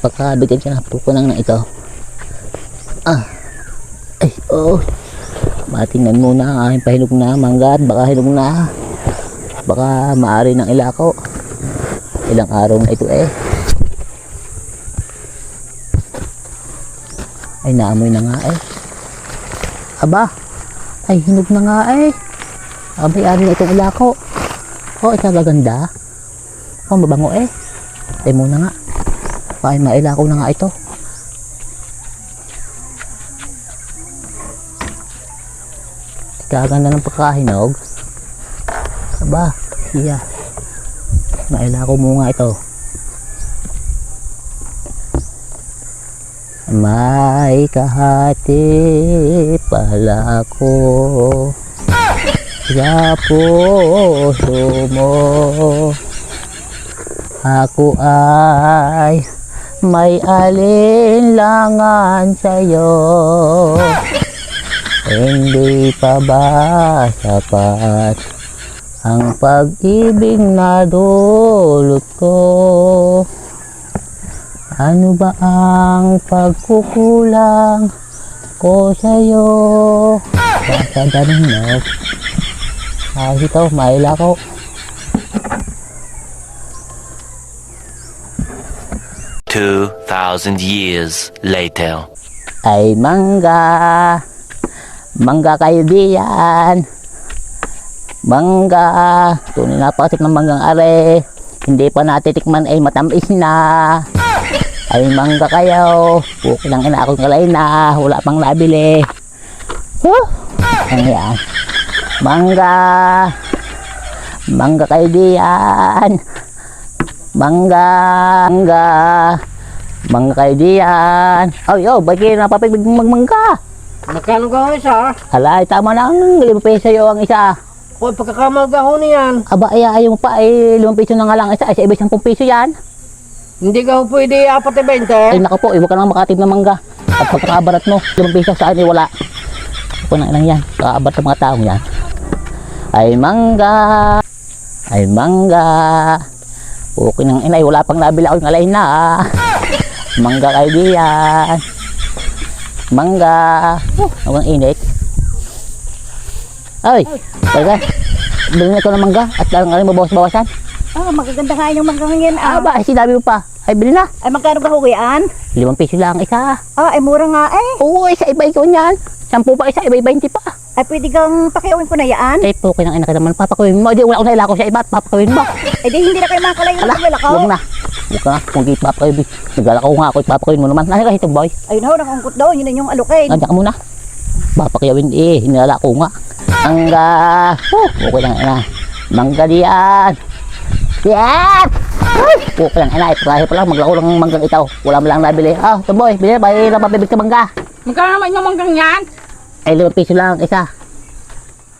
Pagkabigyan siya na puko ng ito. Ay, matingnan muna ang aking pahinog na mangga at baka hinog na. Baka maari ng ilako. Ilang araw na ito eh. Ay, naamoy na nga eh. Aba, ay hinog na nga eh. Abay, ari na itong ilako. Ito gaganda. Mabango eh. Ay muna nga. Ay, mailako na nga ito. Kaganda ng pagkahinog. Aba, siya. Mailako mo nga ito. May kahati pala ako sa puso mo. Ako ay may alinlangan sa'yo. Hindi pa ba sapat ang pag-ibig na dulot ko? Ano ba ang pagkukulang ko sa'yo? Basta daninok. Ito, maila ko. $2,000 years later. Ay mangga kayo diyan. Mangga, tunay napakasip ng manggang are. Hindi pa natitikman ay matamis na. Ay mangga kayo. Buki lang ina akong kalay na. Wala pang nabili. Ang yan. Mangga kayo diyan. Mangga kayo diyan. Ba't kayo napapigig magmangga? Magkano ka isa? Hala, tama na ang 5 peso yung isa. Kung pagkakamagda ho niyan. Aba, ayaw mo pa ay 5 peso na nga lang isa. Sa iba 10 peso yan. Hindi ka ho pwede 4.20. Ay naku po, huwag ka nang makatib ng mangga. At pagkakabarat mo, 5 peso sa akin wala. Ako na lang yan, kakabarat ng mga taong yan. Ay mangga. Okay nang inay, wala pang nabili ako ng alay na. Mangga kayo diyan. Mangga. Ang init. Ay, talaga. Bilhin ito ng mangga at lang rin mabawas-bawasan. Magaganda nga yung manggang yan. Ba, ay sinabi mo pa. Ay, bilhin na. Ay, magkano ba huwian? 5 peso lang isa. Ay mura nga eh. Oo, isa iba ikaw niyan. 10 pa isa, iba 20 pa. Ay, pwede kang pakiawin ko na yan. Ay, po, kinang ina ka naman. Papakawin mo. Di, wala akong nailako sa iba at papakawin mo. Ay, di hindi na kayo makalayo Ala, ng lakaw. huwag na. Huwag ka. Kung di papakawin, nagalakaw nga ako at papakawin mo naman. Ano ka itong boy? Ayun ho, nakangkot daw. Yun na yung alukin. Nandiyan ka muna. Papakawin hinalako nga. Mangga. Okay lang ina. Mangga diyan. Yan! Okay lang ina. Ipagahe pa lang. Maglako lang manggang itaw. Wala mo lang nabili. Ito boy. Bili na ba? Bili na pabibig sa mangga. Magkano naman yung manggang yan? Ay, 5 peso lang isa.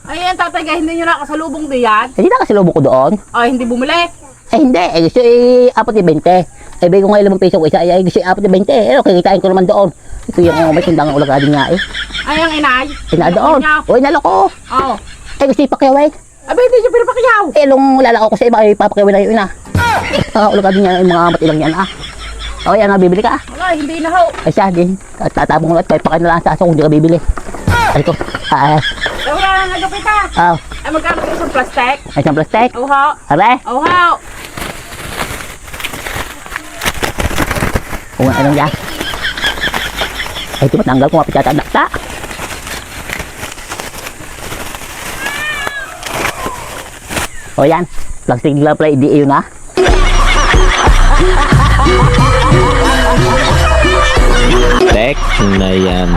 Ayan, tatay, hindi nyo nakasalubong diyan. Hindi na kasi lubo ko doon. Ay, hindi bumili. Hindi. Gusto 4.20. Ay, bigay ko nga 5 peso ko isa. Ay, gusto 4.20. Kikitain ko naman doon. Ito yung may tindangang ulagadi nga eh. Ay, ang inay. Ina doon. Uy, naloko. Oo. Ay, gusto ipakiyawin. Abay, hindi siya pinapakyaw. Nung lalako ko sa iba, ay papakiyawin na yun na. Ulagadi niya yung mga matilang yan yan, bibili ka. Wala, hindi na ho. Ay, siya din. Tatabong ko at pakain na lang sa aso kung di ka bibili. Ay, ko. Wala na nagapit ha. Ay, magkano kayo sa plastic? Ay, isang plastic. Uhaw. Are. Uhaw. Kung anong yan. Ay, ito matanggal kung mapit yata ang dakta. O yan. Plastic lang pala, hindi yun na. Tek na yan.